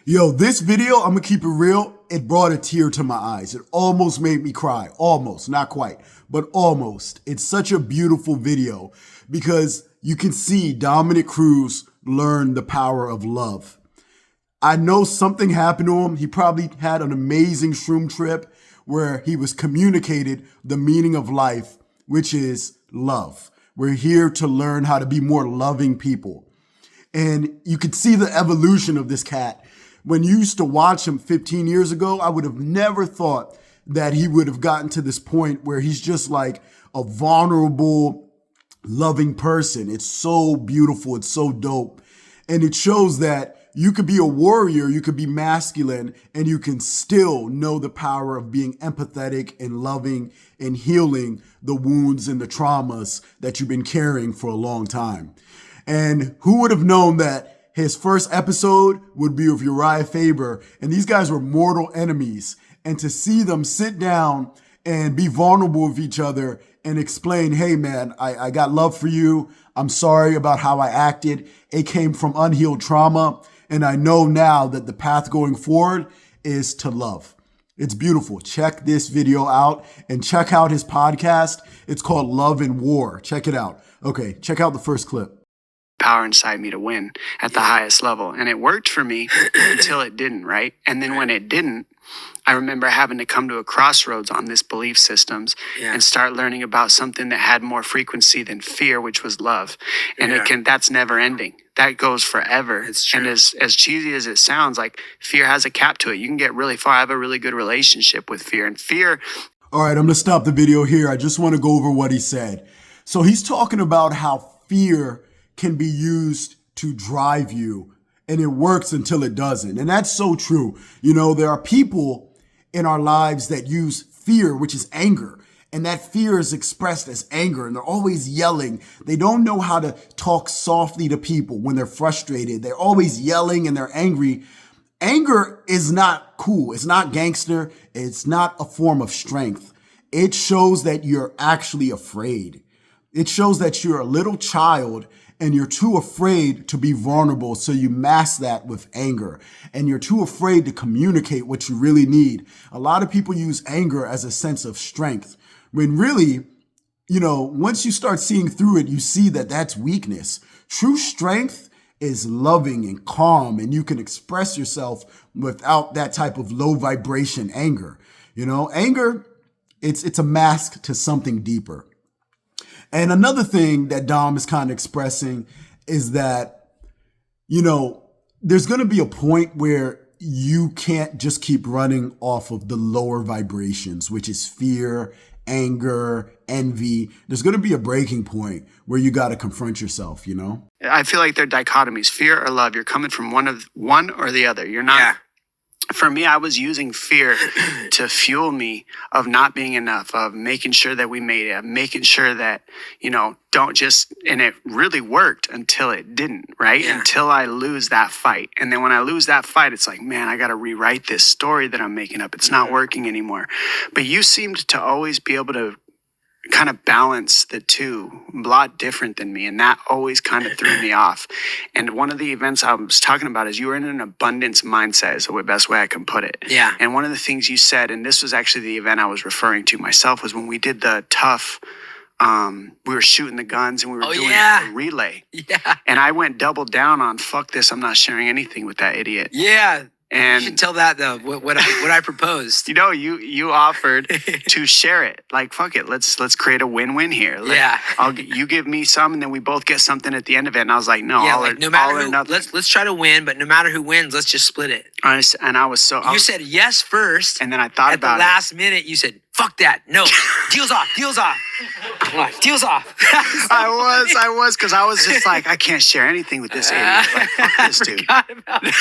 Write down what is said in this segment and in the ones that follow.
Yo, this video, I'm gonna keep it real. It brought a tear to my eyes. It almost made me cry. Almost, not quite, but almost. It's such a beautiful video because you can see Dominick Cruz learn the power of love. I know something happened to him. He probably had an amazing shroom trip where he was communicated the meaning of life, which is love. We're here to learn how to be more loving people. And you could see the evolution of this cat. When you used to watch him 15 years ago, I would have never thought that he would have gotten to this point where he's just like a vulnerable, loving person. It's so beautiful. It's so dope. And it shows that you could be a warrior, you could be masculine, and you can still know the power of being empathetic and loving and healing the wounds and the traumas that you've been carrying for a long time. And who would have known that his first episode would be with Uriah Faber, and these guys were mortal enemies. And to see them sit down and be vulnerable with each other and explain, hey man, I got love for you. I'm sorry about how I acted. It came from unhealed trauma. And I know now that the path going forward is to love. It's beautiful. Check this video out and check out his podcast. It's called Love and War. Check it out. Okay, check out the first clip. Power inside me to win at the highest level. And it worked for me until it didn't, right? And then when it didn't, I remember having to come to a crossroads on this belief systems and start learning about something that had more frequency than fear, which was love. And that's never ending. That goes forever. It's true. And as cheesy as it sounds, like fear has a cap to it. You can get really far. I have a really good relationship with fear, and fear. All right, I'm going to stop the video here. I just want to go over what he said. So he's talking about how fear can be used to drive you, and it works until it doesn't. And that's so true. You know, there are people in our lives that use fear, which is anger, and that fear is expressed as anger, and they're always yelling. They don't know how to talk softly to people when they're frustrated. They're always yelling and they're angry. Anger is not cool. It's not gangster. It's not a form of strength. It shows that you're actually afraid. It shows that you're a little child and you're too afraid to be vulnerable, so you mask that with anger. And you're too afraid to communicate what you really need. A lot of people use anger as a sense of strength, when really, you know, once you start seeing through it, you see that that's weakness. True strength is loving and calm, and you can express yourself without that type of low vibration anger. You know, anger, it's a mask to something deeper. And another thing that Dom is kind of expressing is that, you know, there's going to be a point where you can't just keep running off of the lower vibrations, which is fear, anger, envy. There's going to be a breaking point where you got to confront yourself, you know? I feel like they're dichotomies, fear or love. You're coming from one or the other. You're not. Yeah. For me, I was using fear to fuel me of not being enough, of making sure that we made it, of making sure that, you know, and it really worked until it didn't, right? Yeah. Until I lose that fight. And then when I lose that fight, it's like, man, I got to rewrite this story that I'm making up. It's not working anymore. But you seemed to always be able to kind of balance the two, a lot different than me, and that always kind of threw me off. And one of the events I was talking about is you were in an abundance mindset, is the best way I can put it. Yeah. And one of the things you said, and this was actually the event I was referring to myself, was when we did the tough, we were shooting the guns and we were doing a relay. Yeah. And I went double down on, fuck this, I'm not sharing anything with that idiot. Yeah. And you should tell that though, what I proposed. you know, you offered to share it. Like, fuck it, let's create a win-win here. You give me some, and then we both get something at the end of it. And I was like, no, no matter all or who, nothing. let's try to win, but no matter who wins, let's just split it. And I was so. You said yes first, and then I thought at about the last minute. You said, "Fuck that, no, deals off, deals off, deals off." I was, because I was just like, I can't share anything with this idiot. Like, fuck this dude. Forgot about that.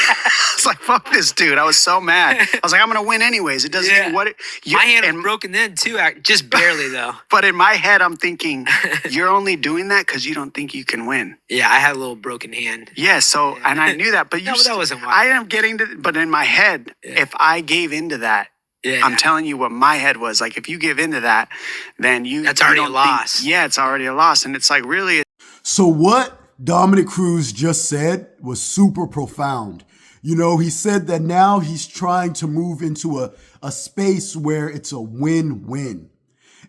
It's like, fuck this dude. I was so mad. I was like, I'm gonna win anyways. It doesn't mean what it. My hand was broken then too, just barely though. But in my head, I'm thinking, you're only doing that because you don't think you can win. Yeah, I had a little broken hand. Yeah. So, and I knew that, but No, that wasn't why. I am getting to. But in my head, if I gave into that. Yeah. I'm telling you what my head was like. If you give into that, then that's already a loss. It's already a loss. And it's like, really. So what Dominick Cruz just said was super profound. You know, he said that now he's trying to move into a space where it's a win-win.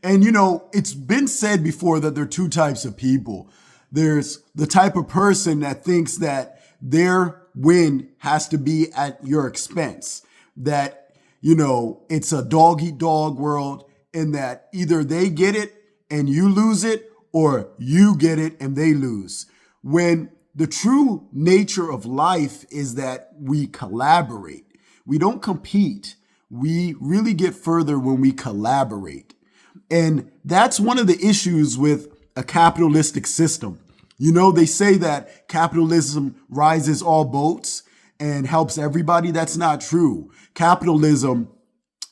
And, you know, it's been said before that there are two types of people. There's the type of person that thinks that their win has to be at your expense, that, you know, it's a dog-eat-dog world, and that either they get it and you lose it, or you get it and they lose. When the true nature of life is that we collaborate. We don't compete. We really get further when we collaborate. And that's one of the issues with a capitalistic system. You know, they say that capitalism rises all boats and helps everybody. That's not true. Capitalism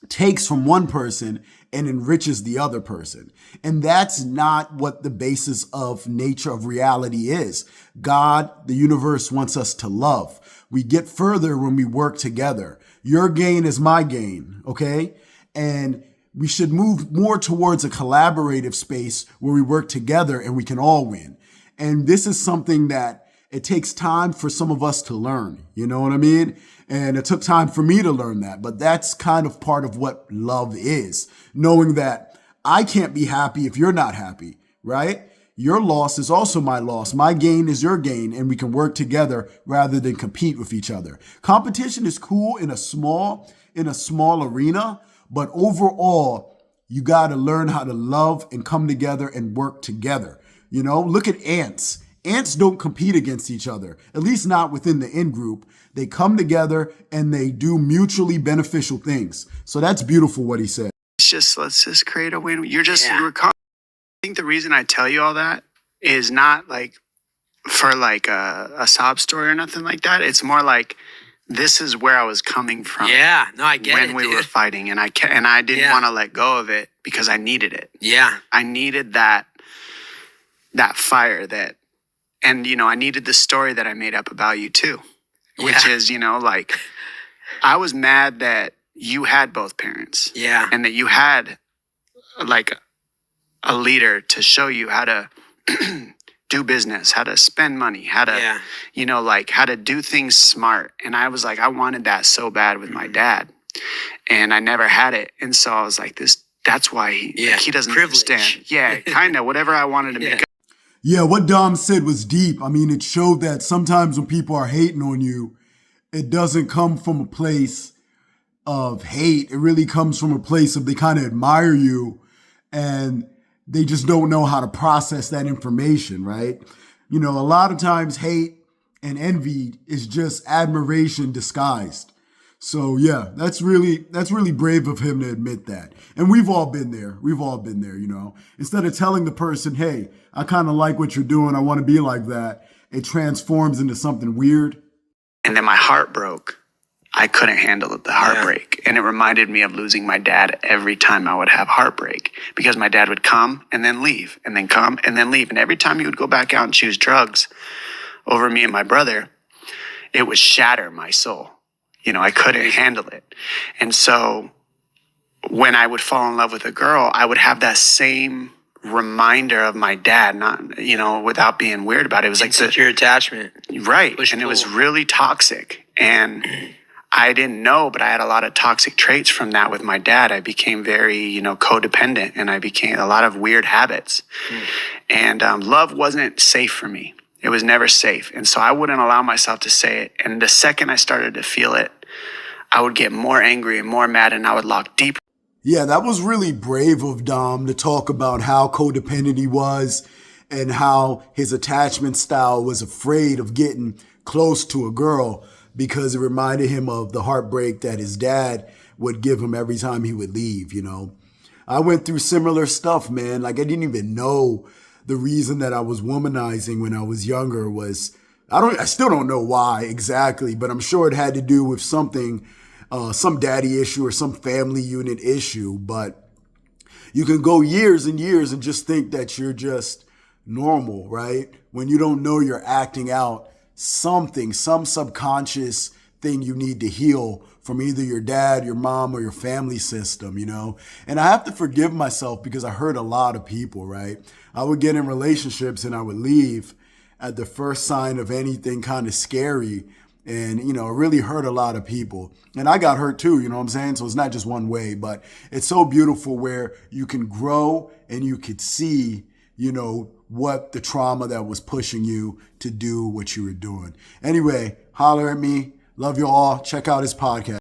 takes from one person and enriches the other person. And that's not what the basis of nature of reality is. God, the universe, wants us to love. We get further when we work together. Your gain is my gain, okay? And we should move more towards a collaborative space where we work together and we can all win. And this is something that it takes time for some of us to learn. You know what I mean? And it took time for me to learn that. But that's kind of part of what love is. Knowing that I can't be happy if you're not happy, right? Your loss is also my loss. My gain is your gain. And we can work together rather than compete with each other. Competition is cool in a small arena. But overall, you got to learn how to love and come together and work together. You know, look at ants. Ants don't compete against each other, at least not within the in-group. They come together and they do mutually beneficial things. So that's beautiful what he said. Let's just create a win. You're I think the reason I tell you all that is not like for like a sob story or nothing like that. It's more like this is where I was coming from. Yeah, no, I get it. When we were fighting, and I didn't want to let go of it because I needed it. Yeah, I needed that fire and you know, I needed the story that I made up about you too, which is, you know, like I was mad that you had both parents. Yeah, and that you had like a leader to show you how to do business, how to spend money, how to, you know, like how to do things smart. And I was like, I wanted that so bad with my dad, and I never had it. And so I was like, that's why he doesn't understand. Yeah, kind of whatever I wanted to make up. Yeah, what Dom said was deep. I mean, it showed that sometimes when people are hating on you, it doesn't come from a place of hate. It really comes from a place of they kind of admire you and they just don't know how to process that information, right? You know, a lot of times hate and envy is just admiration disguised. So yeah, that's really brave of him to admit that. And we've all been there. You know. Instead of telling the person, hey, I kind of like what you're doing, I want to be like that, it transforms into something weird. And then my heart broke. I couldn't handle the heartbreak. And it reminded me of losing my dad every time I would have heartbreak, because my dad would come and then leave and then come and then leave. And every time he would go back out and choose drugs over me and my brother, it would shatter my soul. You know, I couldn't handle it. And so when I would fall in love with a girl, I would have that same reminder of my dad, not, you know, without being weird about it. It was like your attachment. Right. And it was really toxic. And I didn't know, but I had a lot of toxic traits from that with my dad. I became very, you know, codependent, and I became a lot of weird habits. And love wasn't safe for me. It was never safe. And so I wouldn't allow myself to say it. And the second I started to feel it, I would get more angry and more mad, and I would lock deeper. Yeah, that was really brave of Dom to talk about how codependent he was and how his attachment style was afraid of getting close to a girl because it reminded him of the heartbreak that his dad would give him every time he would leave, you know. I went through similar stuff, man. Like I didn't even know the reason that I was womanizing when I was younger was, I still don't know why exactly, but I'm sure it had to do with something, some daddy issue or some family unit issue. But you can go years and years and just think that you're just normal, right? When you don't know you're acting out something, some subconscious thing you need to heal from either your dad, your mom, or your family system, you know? And I have to forgive myself because I hurt a lot of people, right? I would get in relationships and I would leave at the first sign of anything kind of scary. And, it really hurt a lot of people. And I got hurt too, you know what I'm saying? So it's not just one way, but it's so beautiful where you can grow and you could see, what the trauma that was pushing you to do what you were doing. Anyway, holler at me. Love you all. Check out his podcast.